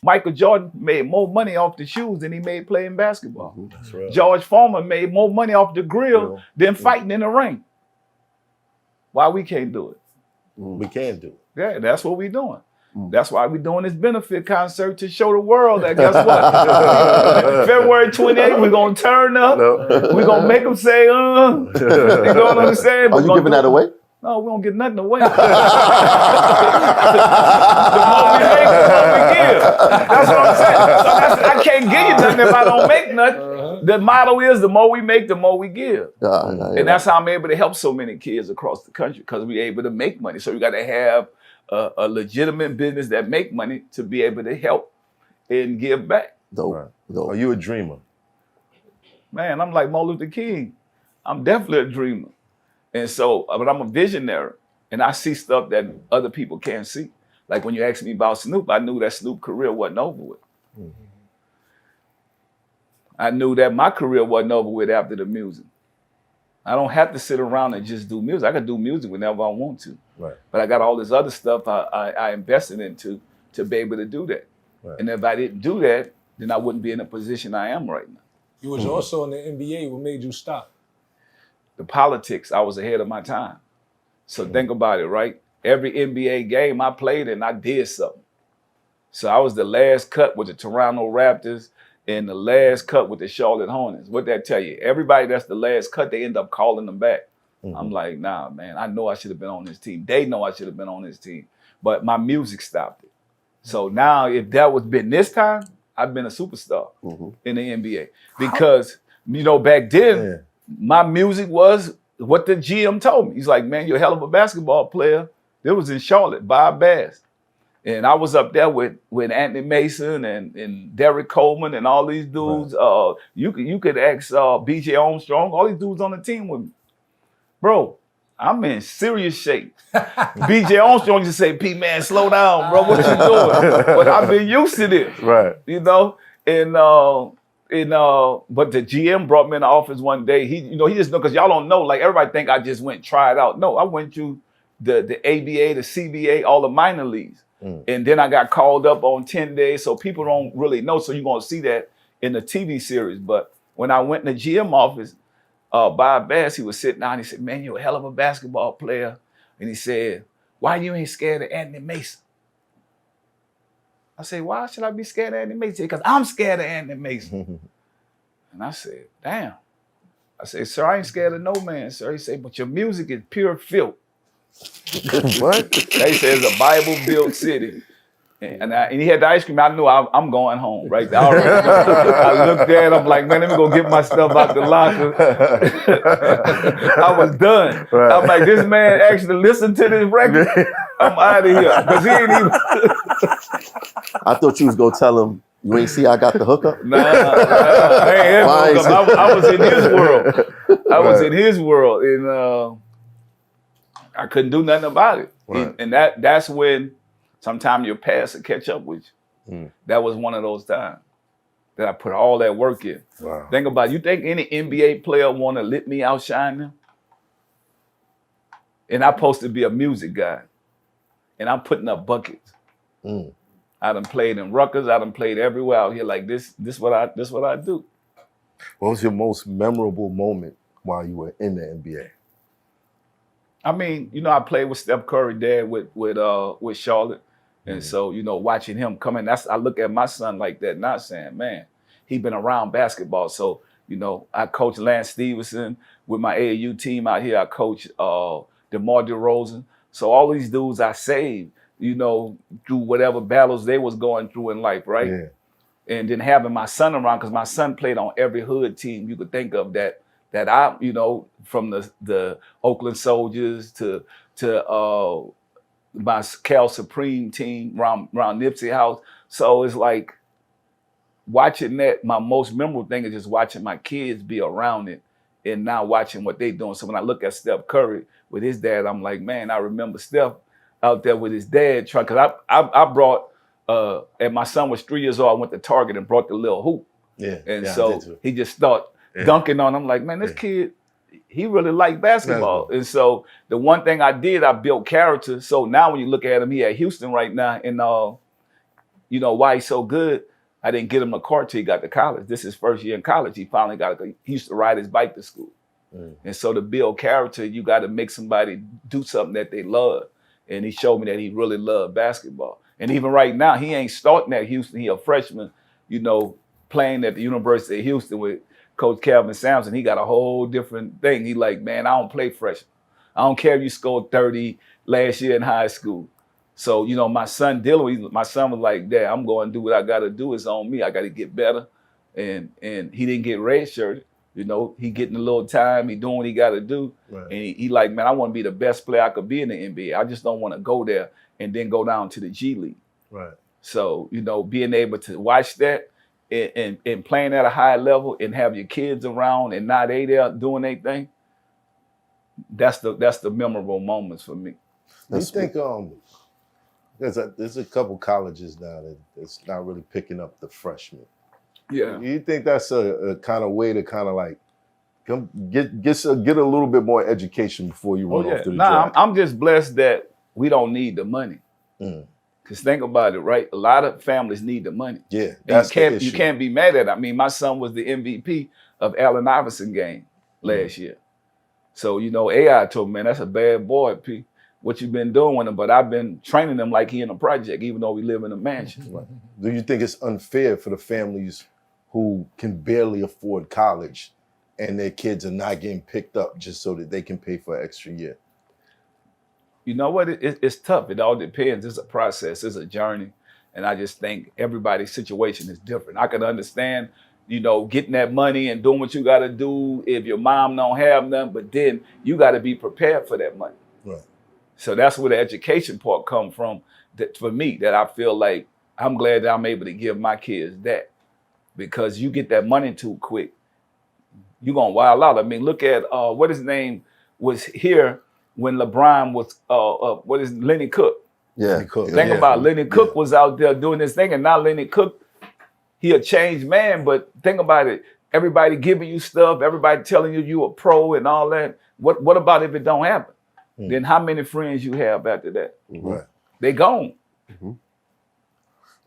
Michael Jordan made more money off the shoes than he made playing basketball. That's right. George Foreman made more money off the grill than fighting in the ring. Why we can't do it? We can do it. Yeah, that's what we're doing. That's why we're doing this benefit concert to show the world that, guess what? February 28th, we're going to turn up. We're going to make them say, You know what I'm saying? Are you giving that away? No, we don't get nothing away. The more we make, the more we give. That's what I'm saying. So I can't give you nothing if I don't make nothing. The motto is the more we make, the more we give. And that's how I'm able to help so many kids across the country, because we're able to make money. So you got to have a legitimate business that make money to be able to help and give back. Dope. Are you a dreamer? Man, I'm like Martin Luther King. I'm definitely a dreamer. And so, but I'm a visionary, and I see stuff that other people can't see. Like when you asked me about Snoop, I knew that Snoop's career wasn't over with. I knew that my career wasn't over with after the music. I don't have to sit around and just do music. I can do music whenever I want to. Right. But I got all this other stuff I invested into to be able to do that. Right. And if I didn't do that, then I wouldn't be in the position I am right now. You was also in the NBA. What made you stop? The politics, I was ahead of my time. So think about it, right? Every NBA game I played in, I did something. So I was the last cut with the Toronto Raptors and the last cut with the Charlotte Hornets. What that tell you? Everybody that's the last cut, they end up calling them back. I'm like, nah, man, I know I should have been on this team. They know I should have been on this team. But my music stopped it. So now if that was been this time, I've been a superstar in the NBA. Because, you know, back then, my music was what the GM told me. He's like, man, you're a hell of a basketball player. It was in Charlotte, Bob Bass. And I was up there with Anthony Mason and Derek Coleman and all these dudes. Right. You could ask BJ Armstrong, all these dudes on the team with me. Bro, I'm in serious shape. BJ Armstrong just say, P, man, slow down, bro. What you doing? But I've been used to this. Right. You know? And but the GM brought me in the office one day. He just know, because y'all don't know, like everybody think I just went try it out. No, I went to the ABA, the CBA, all the minor leagues. And then I got called up on 10 days, so people don't really know. So you're gonna see that in the TV series. But when I went in the GM office, Bob Bass, he was sitting down, he said, man, you're a hell of a basketball player. And he said, why you ain't scared of Anthony Mason? I said, why should I be scared of Anthony Mason? Because I'm scared of Anthony Mason. And I said, damn. I said, sir, I ain't scared of no man, sir. He said, but your music is pure filth. What? They said it's a Bible-built city. And he had the ice cream. I knew I'm going home, right there. I looked at him like, man, let me go get my stuff out the locker. I was done. Right. I'm like, this man actually listened to this record. I'm out of here. Because he ain't even... I thought you was going to tell him, you ain't see I got the hookup? Nah, I was in his world. I was in his world. And I couldn't do nothing about it. Right. And that's when sometimes your past will catch up with you. That was one of those times that I put all that work in. Wow. Think about it. You think any NBA player want to let me outshine them? And I'm supposed to be a music guy. And I'm putting up buckets. I done played in Rutgers. I done played everywhere out here like this. This what I do. What was your most memorable moment while you were in the NBA? I mean, you know, I played with Steph Curry there with Charlotte. And so, you know, watching him come in, I look at my son like that, not saying, man, he been around basketball. So, you know, I coach Lance Stephenson with my AAU team out here. I coach DeMar DeRozan. So all these dudes I saved, you know, through whatever battles they was going through in life, right? Yeah. And then having my son around, because my son played on every hood team you could think of that I, you know, from the Oakland Soldiers to my Cal Supreme team around Nipsey House. So it's like watching that, my most memorable thing is just watching my kids be around it and now watching what they doing. So when I look at Steph Curry with his dad, I'm like, man, I remember Steph out there with his dad trying, because I brought, and my son was 3 years old, I went to Target and brought the little hoop. Yeah. And so he just started dunking on him. Like, man, this kid, he really liked basketball. And so the one thing I did, I built character. So now when you look at him, he at Houston right now, and you know, why he's so good, I didn't get him a car till he got to college. This is his first year in college. He finally he used to ride his bike to school. And so to build character, you got to make somebody do something that they love. And he showed me that he really loved basketball. And even right now, he ain't starting at Houston. He a freshman, you know, playing at the University of Houston with Coach Calvin Sampson. He got a whole different thing. He like, man, I don't play freshman. I don't care if you scored 30 last year in high school. So, you know, my son my son was like, Dad, I'm going to do what I got to do. It's on me. I got to get better. And he didn't get redshirted. You know, he getting a little time. He doing what he got to do. Right. And he like, man, I want to be the best player I could be in the NBA. I just don't want to go there and then go down to the G League. Right. So, you know, being able to watch that and playing at a high level and have your kids around and not they there doing their thing, that's the memorable moments for me. Do you think there's a couple colleges now that's not really picking up the freshmen? Yeah. Do you think that's a kind of way to kind of like get a little bit more education before you run off to the draft? I'm just blessed that we don't need the money. Because think about it, right? A lot of families need the money. Yeah, that's the issue. You can't be mad at it. I mean, my son was the MVP of Allen Iverson game last year. So, you know, AI told me, man, that's a bad boy, P. What you been doing with him? But I've been training him like he in a project, even though we live in a mansion. Right. Do you think it's unfair for the families who can barely afford college and their kids are not getting picked up just so that they can pay for an extra year? You know what? It's tough. It all depends. It's a process. It's a journey. And I just think everybody's situation is different. I can understand, you know, getting that money and doing what you got to do if your mom don't have none, but then you got to be prepared for that money. Right. So that's where the education part come from. That for me, that I feel like I'm glad that I'm able to give my kids that, because you get that money too quick, you're gonna wild out. I mean, look at what his name was here when LeBron was Lenny Cook. Yeah. Think about it. Lenny Cook was out there doing this thing, and now Lenny Cook, he a changed man. But think about it. Everybody giving you stuff, everybody telling you a pro and all that. What about if it don't happen? Then how many friends you have after that? Right. They gone.